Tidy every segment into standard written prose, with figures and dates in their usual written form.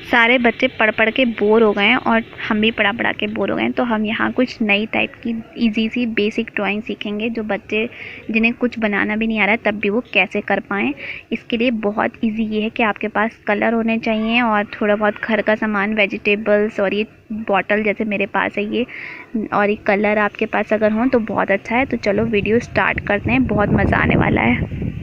सारे बच्चे पढ़ पढ़ के बोर हो गए हैं और हम भी पढ़ा पढ़ा के बोर हो गए हैं, तो हम यहाँ कुछ नई टाइप की इजी सी बेसिक ड्राइंग सीखेंगे जो बच्चे जिन्हें कुछ बनाना भी नहीं आ रहा है तब भी वो कैसे कर पाएँ। इसके लिए बहुत इजी ये है कि आपके पास कलर होने चाहिए और थोड़ा बहुत घर का सामान, वेजिटेबल्स और ये बॉटल जैसे मेरे पास है ये, और ये कलर आपके पास अगर हों तो बहुत अच्छा है। तो चलो वीडियो स्टार्ट करते हैं, बहुत मज़ा आने वाला है।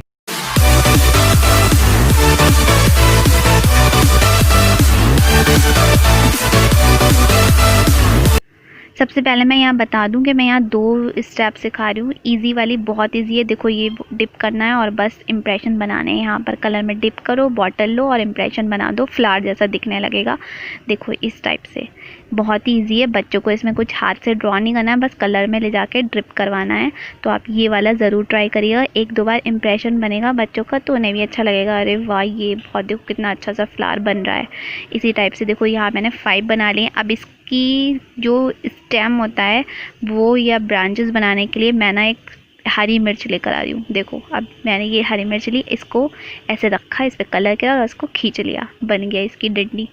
सबसे पहले मैं यहाँ बता दूँ कि मैं यहाँ 2 स्टेप सिखा रही हूँ। इजी वाली बहुत इजी है, देखो ये डिप करना है और बस इम्प्रेशन बनाने हैं। यहाँ पर कलर में डिप करो, बॉटल लो और इम्प्रेशन बना दो, फ्लावर जैसा दिखने लगेगा। देखो इस टाइप से बहुत ही ईजी है। बच्चों को इसमें कुछ हाथ से ड्रॉ नहीं करना है, बस कलर में ले जाके ड्रिप करवाना है। तो आप ये वाला ज़रूर ट्राई करिएगा। 1-2 बार इम्प्रेशन बनेगा बच्चों का तो उन्हें भी अच्छा लगेगा, अरे वाह ये बहुत, देखो कितना अच्छा सा फ्लावर बन रहा है। इसी टाइप से देखो यहाँ मैंने 5 बना लिए। अब इसकी जो स्टेम होता है वो या ब्रांचेस बनाने के लिए मैं ना एक हरी मिर्च लेकर आ रही हूँ। देखो अब मैंने ये हरी मिर्च ली, इसको ऐसे रखा, इस पर कलर किया और इसको खींच लिया, बन गया इसकी डंडी।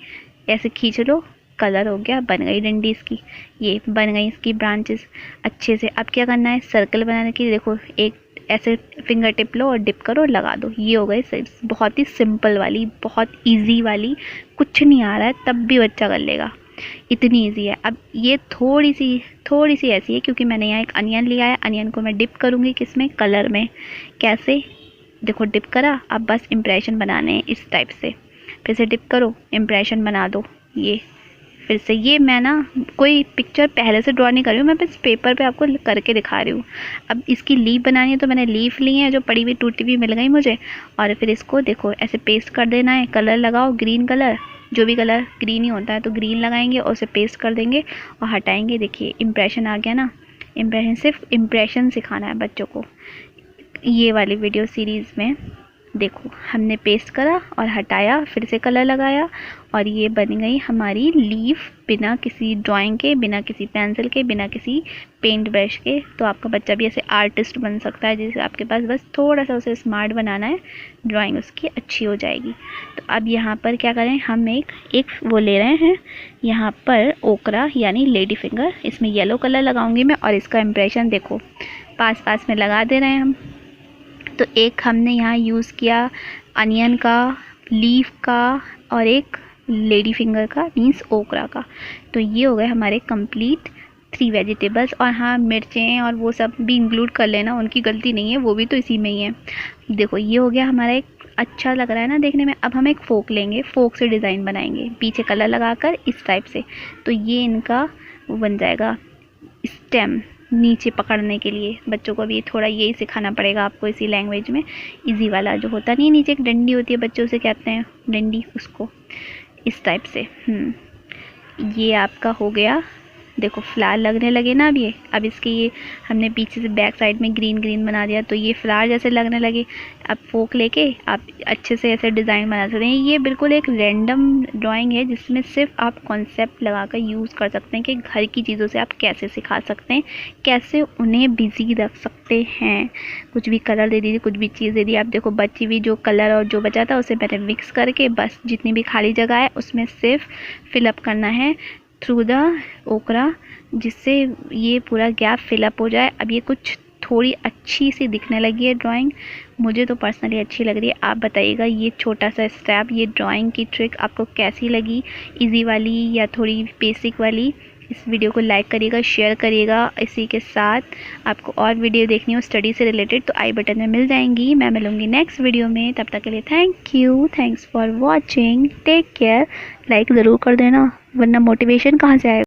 ऐसे खींच लो, कलर हो गया, बन गई डंडी इसकी, ये बन गई इसकी ब्रांचेस अच्छे से। अब क्या करना है, सर्कल बनाने के लिए देखो एक ऐसे फिंगर टिप लो और डिप करो और लगा दो, ये हो गई। बहुत ही सिंपल वाली, बहुत इजी वाली, कुछ नहीं आ रहा है तब भी बच्चा कर लेगा, इतनी इजी है। अब ये थोड़ी सी ऐसी है क्योंकि मैंने यहाँ एक अनियन लिया है। अनियन को मैं डिप करूँगी किसमें, कलर में। कैसे, देखो डिप करा, अब बस इम्प्रेशन बनाने हैं इस टाइप से। फिर से डिप करो, इम्प्रेशन बना दो, ये फिर से। ये मैं ना कोई पिक्चर पहले से ड्रॉ नहीं कर रही हूँ, मैं बस पेपर पे आपको करके दिखा रही हूँ। अब इसकी लीफ बनानी है तो मैंने लीफ ली है जो पड़ी हुई टूटी हुई मिल गई मुझे, और फिर इसको देखो ऐसे पेस्ट कर देना है। कलर लगाओ, ग्रीन कलर, जो भी कलर ग्रीन ही होता है तो ग्रीन लगाएंगे और उसे पेस्ट कर देंगे और हटाएंगे। देखिए इम्प्रेशन आ गया ना। इम्प्रेशन, सिर्फ इम्प्रेशन सिखाना है बच्चों को ये वाली वीडियो सीरीज़ में। देखो हमने पेस्ट करा और हटाया, फिर से कलर लगाया और ये बन गई हमारी लीफ, बिना किसी ड्राइंग के, बिना किसी पेंसिल के, बिना किसी पेंट ब्रश के। तो आपका बच्चा भी ऐसे आर्टिस्ट बन सकता है, जैसे आपके पास बस थोड़ा सा उसे स्मार्ट बनाना है, ड्राइंग उसकी अच्छी हो जाएगी। तो अब यहाँ पर क्या करें, हम एक वो ले रहे हैं यहाँ पर ओकरा यानी लेडी फिंगर। इसमें येलो कलर लगाऊंगी मैं और इसका इम्प्रेशन देखो पास पास में लगा दे रहे हैं हम। तो एक हमने यहाँ यूज़ किया अनियन का, लीफ का और एक लेडी फिंगर का मीन्स ओकरा का। तो ये हो गए हमारे कंप्लीट 3 वेजिटेबल्स। और हाँ, मिर्चें और वो सब भी इंक्लूड कर लेना, उनकी गलती नहीं है, वो भी तो इसी में ही है। देखो ये हो गया हमारा, एक अच्छा लग रहा है ना देखने में। अब हम एक फोक लेंगे, फोक से डिज़ाइन बनाएंगे पीछे कलर लगाकर इस टाइप से। तो ये इनका वो बन जाएगा स्टेम, नीचे पकड़ने के लिए। बच्चों को भी थोड़ा यही सिखाना पड़ेगा आपको इसी लैंग्वेज में। इजी वाला जो होता नहीं, नीचे एक डंडी होती है, बच्चों से कहते हैं डंडी, उसको इस टाइप से। ये आपका हो गया। देखो फ्लावर लगने लगे ना अब ये। अब इसके ये हमने पीछे से बैक साइड में ग्रीन ग्रीन बना दिया तो ये फ्लावर जैसे लगने लगे। अब फोक लेके आप अच्छे से ऐसे डिज़ाइन बना सकते हैं। ये बिल्कुल एक रैंडम ड्राइंग है जिसमें सिर्फ आप कॉन्सेप्ट लगाकर यूज़ कर सकते हैं कि घर की चीज़ों से आप कैसे सिखा सकते हैं, कैसे उन्हें बिजी रख सकते हैं। कुछ भी कलर दे दीजिए, कुछ भी चीज़ दे दी। आप देखो बची हुई जो कलर और जो बचा था उसे मैंने मिक्स करके बस जितनी भी खाली जगह है उसमें सिर्फ फिलअप करना है थ्रू द ओकरा, जिससे ये पूरा गैप फिलअप हो जाए। अब ये कुछ थोड़ी अच्छी सी दिखने लगी है ड्राइंग, मुझे तो पर्सनली अच्छी लग रही है। आप बताइएगा ये छोटा सा स्टेप, ये ड्राइंग की ट्रिक आपको कैसी लगी, इजी वाली या थोड़ी बेसिक वाली। इस वीडियो को लाइक करिएगा, शेयर करिएगा। इसी के साथ आपको और वीडियो देखनी हो स्टडी से रिलेटेड तो आई बटन में मिल जाएंगी। मैं मिलूँगी नेक्स्ट वीडियो में, तब तक के लिए thank you, thanks for watching, take care. Like ज़रूर कर देना वरना मोटिवेशन कहाँ से आएगा।